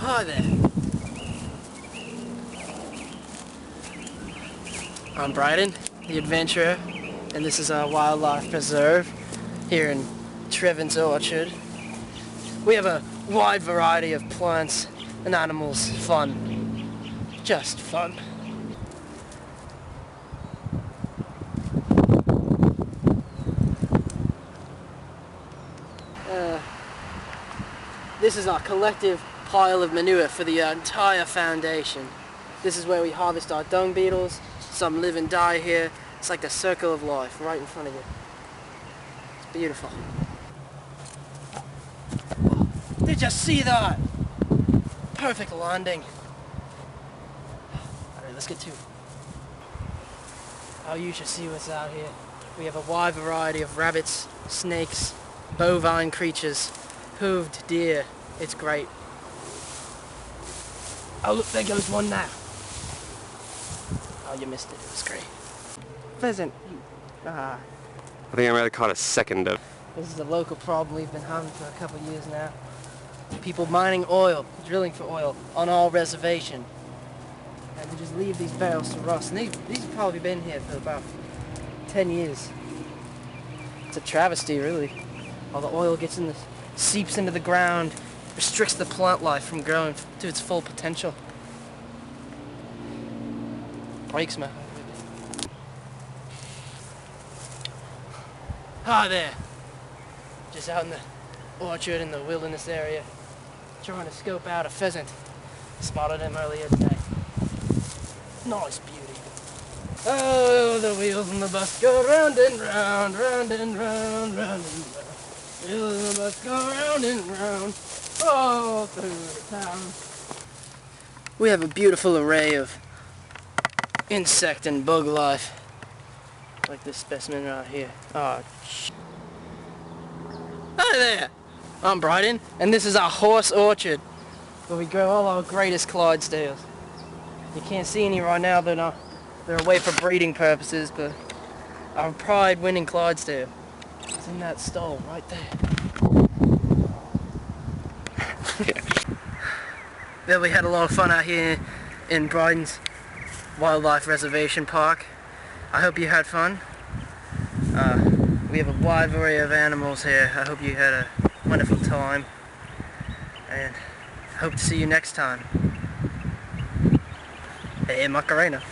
Hi there. I'm Brydon, the adventurer, and this is our wildlife preserve here in Trevin's Orchard. We have a wide variety of plants and animals. Fun. Just fun. This is our collective pile of manure for the entire foundation. This is where we harvest our dung beetles. Some live and die here. It's like the circle of life right in front of you. It's beautiful. Did you see that? Perfect landing. Alright, let's get to it. Oh, you should see what's out here. We have a wide variety of rabbits, snakes, bovine creatures, hooved deer. It's great. Oh look, there goes one now. Oh, you missed it. It was great. Pheasant. I think I might have caught a second of. This is a local problem we've been having for a couple of years now. People mining oil, drilling for oil on our reservation. And they just leave these barrels to rust. And these have probably been here for about 10 years. It's a travesty, really. All the oil gets in the, seeps into the ground, restricts the plant life from growing to its full potential. Breaks my heart. Hi there. Just out in the orchard in the wilderness area, trying to scope out a pheasant. Spotted him earlier today. Nice beauty. Oh, the wheels on the bus go round and round, round and round, round and round. Wheels on the bus go round and round, all through the town. We have a beautiful array of insect and bug life, like this specimen right here. Oh, Hi there! I'm Brydon, and this is our horse orchard, where we grow all our greatest Clydesdales. You can't see any right now, but they're away for breeding purposes, but our pride-winning Clydesdale is in that stall right there. Well, we had a lot of fun out here in Brydon's Wildlife Reservation Park. I hope you had fun. We have a wide variety of animals here. I hope you had a wonderful time, and hope to see you next time. Hey, Macarena.